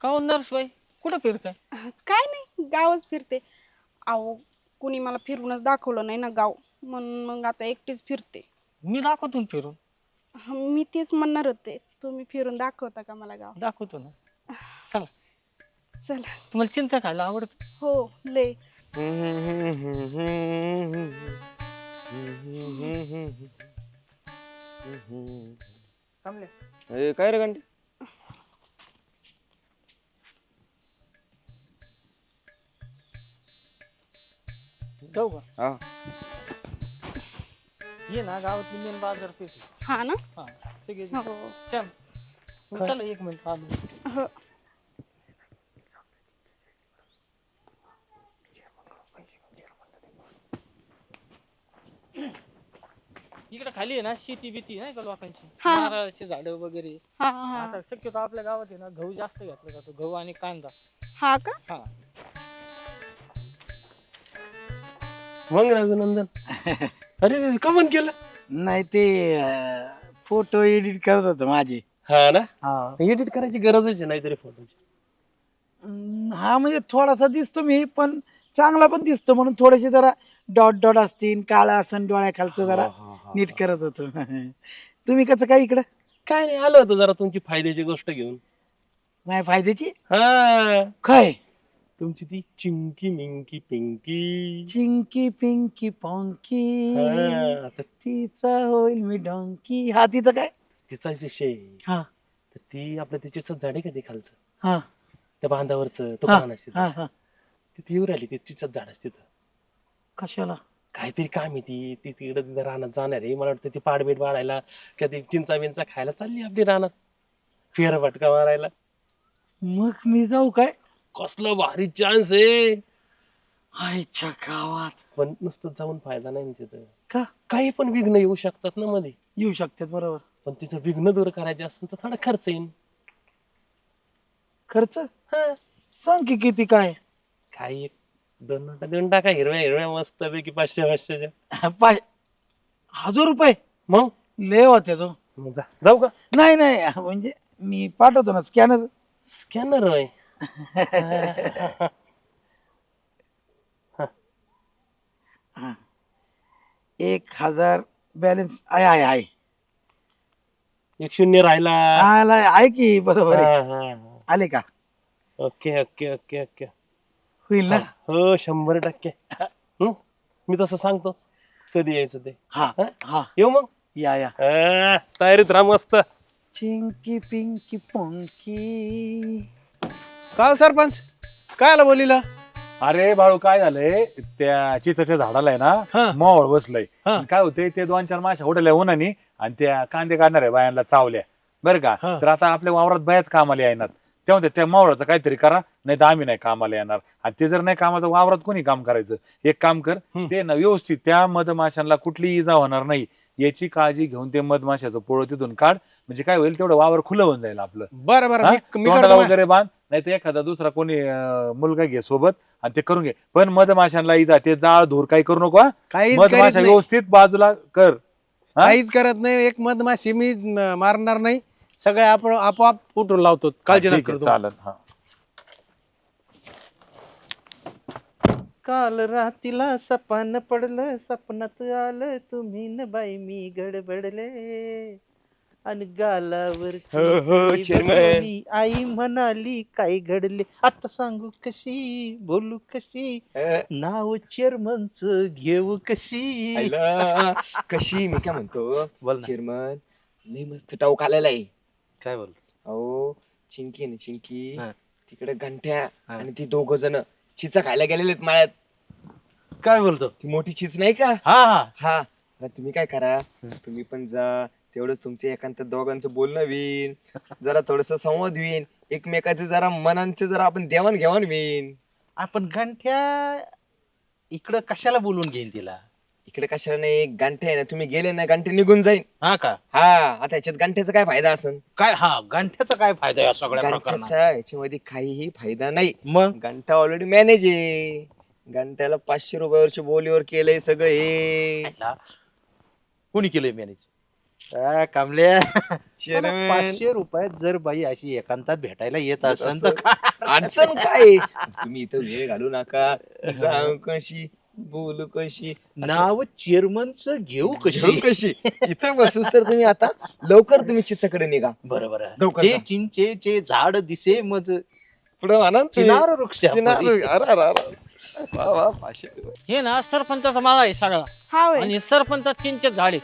का हो नर्सबाई कुठं फिरताय? काय नाही गावच फिरते. अहो कुणी मला फिरूनच दाखवलं नाही ना गाव, म्हणून मग आता एकटीच फिरते. मी दाखवतो ना फिरून. मी तेच म्हणणार होते, तुम्ही फिरून दाखवता का मला गाव? दाखवतो ना. चला. चला. तुम्हाला चिंचा खायला आवडत? हो लय. थांबले. काय रे घंटे? जाऊ का? हा ये ना गावातली मेन बाजार पेठ. हा ना. हा सगळे हो श्याम चला एक मिनिट आलो. हो. इकडे खाली आहे ना शेती बिती नाही का लोकांची, हा. नारळाची झाडं वगैरे. हा हा आता शक्यतो आपल्या गावात आहे ना गहू जास्त घेतला जातो, गहू आणि कांदा. हा का. हा मग रघुनंदन अरे का बंद केलं? नाही ते फोटो एडिट करत होतो माझे. हा ना, हा एडिट करायची गरजच आहे नाहीतरी फोटोची. हा म्हणजे थोडासा दिसतो मी, पण चांगला पण दिसतो म्हणून थोडेसे जरा डॉट डॉट असतील, काळा असन डोळ्याखालचं जरा नीट करत होतो. तुम्ही कसं काय इकडं? काय नाही, आलं होतं जरा तुमची फायद्याची गोष्ट घेऊन. माझ्या फायद्याची हा, काय? तुमची ती चिंकी मिंकी पिंकी. चिंकी पिंकी पॉंकी हा, तर तिचा होईल मी डॉंकी. हा तिचं काय? तिचा विषय. हा तर ती आपलं तिचेच झाड आहे का ते खालचं, हा त्या बांधावरचं तो हा पान असते हा हा. तिथे येऊ राहिली, तिचीच झाड असते तिथं. कशाला? काहीतरी काम आहे ती ती तिकडे तिथं रानात जाणार आहे. मला वाटतं ती पाडबीट वाढायला किंवा ती चिंचा बिंचा खायला चालली आपली रानात, फेर फटका मारायला. मग मी जाऊ काय? कसलं भारी चान्स आहे. आईच्या गावात. पण नुसतं जाऊन फायदा नाही ना तिथं, का? काही पण विघ्न येऊ शकतात ना मध्ये. येऊ शकतात बरोबर. पण तिचं विघ्न दूर करायचे असेल तर थोडा खर्च येईल. खर्च सांग की किती काय? काही एक 2 नोटा देऊन टाका, हिरव्या हिरव्या मस्त पैकी 500-500च्या. 1000 रुपये मग लय होते तो. जाऊ का? नाही नाही म्हणजे मी पाठवतो ना स्कॅनर. स्कॅनर आहे. 1000 बॅलन्स आहे आहे आहे. 1 शून्य राहिला. आलाय आहे की बरोबर आहे. हा, हा, हा. आले का? Okay okay okay okay. होईल ना? हो 100%. मी तसं सांगतोच कधी यायचं ते. हा हा येऊ मग. या या. तयारीत राहा मस्त. चिंकी पिंकी पोंकी. का सरपंच काय आला बोलीला? अरे बाळू काय झालंय, त्या चिचाच्या झाडाला आहे हा. ना मावळ बसलंय. हा. आणि काय होतंय, ते 2-4 माश्या उडल्या उन्हाने आणि त्या कांदे काढणाऱ्या बायांना चावल्या बरं का. हा. तर आता आपल्या वावरात बायाच कामाला येणार. तेव्हा त्या मावळाचं काहीतरी करा, नाही तर आम्ही नाही कामाला येणार. आणि ते जर नाही कामाचं वावरात कोणी काम करायचं. एक काम कर, ते ना व्यवस्थित त्या मधमाशांना कुठली इजा होणार नाही याची काळजी घेऊन ते मधमाशाचं पोळं तिथून काढ. म्हणजे काय होईल, तेवढं वावर खुलं होऊन जाईल आपलं. बरं बरं हा? मी तोंडाला करतो वगैरे बांध, नाही तर एखादा दुसरा कोणी मुलगा घे सोबत आणि ते करून घे. पण मधमाशांना इजा, ते जाळ धूर काही करू नको. काहीच करीत मधमाशा नाही. व्यवस्थित बाजूला कर. हा? काहीच करत नाही. एक मधमाशी मी मारणार नाही. सगळे आपण आपोआप उठून लावतो. काळजी ठीक नका आहे, करू. चालेल. हा. काल रातीला सपान पडलं, सपनात आलं तुम्ही न बाई, मी गडबडले आणि गालावर आई म्हणाली काय घडले, आता सांगू कशी बोलू कशी, नाव चेअरमनच घेऊ कशी. आयला, कशी मी काय म्हणतो बोल ना. चेअरमन लय मस्त टाऊक आलेला आहे. काय बोलतो? अहो चिंकी ना चिंकी, हा. तिकडे गंठ्या हा. आणि ती 2 जण चिचा खायला गेलेले आहेत मळ्यात. काय बोलतो? ती मोठी चीच नाही का? हा हा. हा, आता तुम्ही काय करा, तुम्ही पण जा. तेवढंच तुमचं एकांत दोघांचं बोलणं होईल, जरा थोडस संवाद होईल, एकमेकाचे जरा मनांचे जरा आपण देवाण घेवाण होईल. आपण गंठ्या इकडं कशाला बोलून घेईन तिला? इकडे कशाला नाही, गांठे आहे ना, तुम्ही गेले ना गांठे निघून जाईल. हा का? हा, आता याच्यात गांठ्याचा काय फायदा असेल? काय हा गंठ्याचा काय फायदा या सगळ्या प्रकरणात? गांठ्याचा याच्यामध्ये काहीही फायदा नाही. मग घंटा ऑलरेडी मॅनेज आहे. घंट्याला 500 रुपयावरची बोलीवर केलंय सगळं हे. कोणी केलंय मॅनेज? कमल्या चेअरमन 500 रुपयात जर बाई अशी एकांतात भेटायला येत असेल तर अडचण काय तुम्ही इथं वेळ घालू नका जाऊ कशी बोलू कशी नाव चेअरमनच घेऊ घेऊ कशी कशी इथं बसूस तर तुम्ही आता लवकर तुम्ही चिचाकडे निघा बरोबर लवकर ते जा. चिंचेचे झाड दिसे मज पुढे म्हणा ना तुम्ही. चिनार वृक्ष चिनार अरे अरे अरे. वा वा 500 रुपये. हे ना सरपंचाचा मागा आहे सगळा हा होय. आणि सरपंच चिंचे झाडे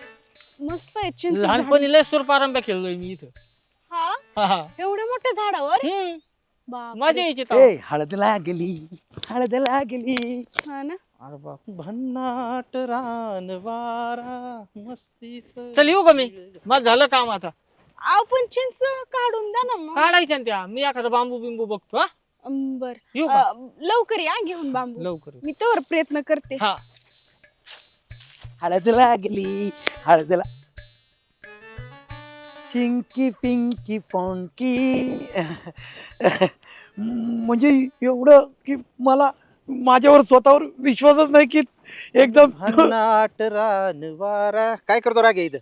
मस्त आहे चिंच झाड. लहानपणी लय सुरपारंब्या खेळलोय मी इथं हा हा, हा. एवढ्या मोठ्या झाडावर हम्म. बापरे. मजा यायची तेव्हा. ए हळद लागली हळद लागली. हा ना अरे बाप. भन्नाट रान वारा मस्तीत चल येऊ का मी मला झालं काम आता अहो पण चिंच काढून द्या ना मग काढायच्या ना त्या मी एखादा बांबू बिंबू बघतो हा बर येऊ का लवकर या घेऊन बांबू लवकर मी तर प्रयत्न करते हा हळद लागली हळद चिंकी पिंकी पॉंकी. म्हणजे एवढं की मला माझ्यावर स्वतःवर विश्वासच नाही की एकदम भन्नाट रान वारा काय करतो रागे इथं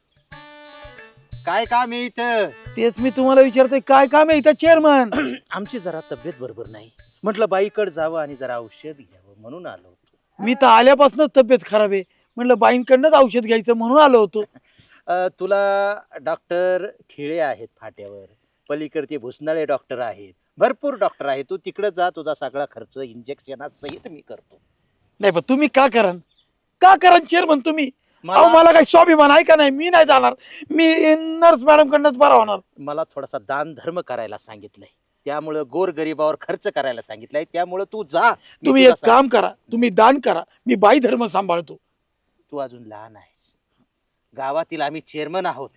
काय काम आहे इथं तेच मी तुम्हाला विचारतोय काय काम आहे इथं चेअरमन. आमची जरा तब्येत बरोबर नाही म्हटलं बाईकडे जावं आणि जरा औषध घ्यावं म्हणून आलो होतो मी तर आल्यापासूनच तब्येत खराब आहे म्हटलं बाईंकडनंच औषध घ्यायचं म्हणून आलो होतो. तुला डॉक्टर खिळे आहेत फाट्यावर पलीकडचे भुसनाळे डॉक्टर आहेत भरपूर डॉक्टर आहेत तू तिकडे जा तुझा सगळा खर्च इंजेक्शना सहित मी करतो नाही पण तुम्ही का करान चेअरमन तुम्ही. अहो मला काही स्वाभिमान आहे का नाही मी नाही जाणार मी नर्स मॅडम कडनंच बरा होणार. मला थोडासा दान धर्म करायला सांगितलंय त्यामुळं गोरगरिबावर खर्च करायला सांगितलंय त्यामुळं तू जा मी तुम्ही तुला एक काम करा तुम्ही दान करा मी बाई धर्म सांभाळतो. तू अजून लहान आहेस गावातील आम्ही चेअरमन आहोत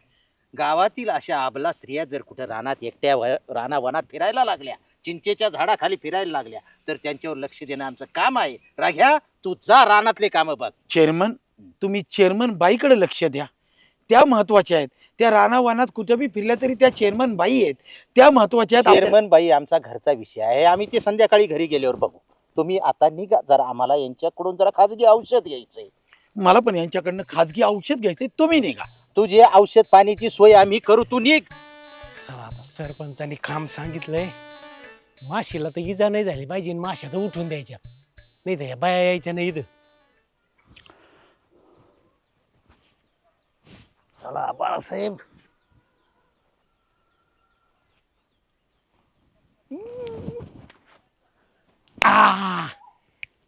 गावातील अशा आबला स्त्रिया जर कुठे रानात एकट्या रानावनात फिरायला लागल्या चिंचेच्या झाडाखाली फिरायला लागल्या तर त्यांच्यावर लक्ष देणं आमचं काम आहे राघ्या तू जा रानातले काम बघ चेअरमन तुम्ही चेअरमन बाईकडे लक्ष द्या त्या महत्वाच्या आहेत. त्या रानावानात कुठे बी फिरल्या तरी त्या चेअरमन बाई आहेत त्या महत्वाच्या आहेत. आपल्या- चेअरमन बाई आमचा घरचा विषय आहे आम्ही ते संध्याकाळी घरी गेल्यावर बघू तुम्ही आता निघा जरा आम्हाला यांच्याकडून जरा खाजगी औषध घ्यायचंय मला पण यांच्याकडनं खाजगी औषध घ्यायचंय तुम्ही निघा. तुझे औषध पाण्याची सोय आम्ही करू तू निघ आता सरपंचानी काम सांगितलंय माशीला तर इजा नाही झाली पाहिजे आणि माश्या तर उठून द्यायच्या नाही तर ह्या बाया यायच्या नाही इथं. चला बाळासाहेब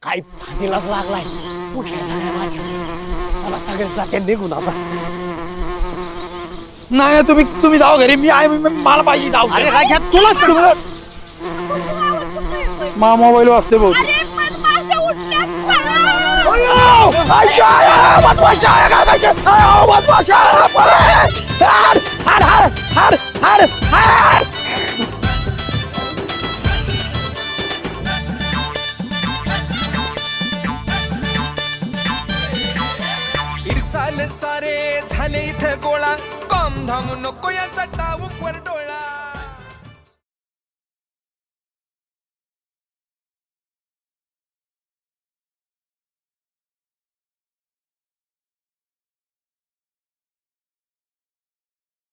काय फांदीलाच लागलाय कुठल्या सगळ्या माश्या मला सगळ्या जात्या निघून आता. नाही तुम्ही जाऊ घरी मी आहे मला पाहिजे जाऊ. अरे राजा तुला मा मोबाईल वाजते भाऊ. अरे मधमाशा उठल्यात, पळा! इरसाल सारे झाले इथं गोळा कॉम धाम नको या चट्टा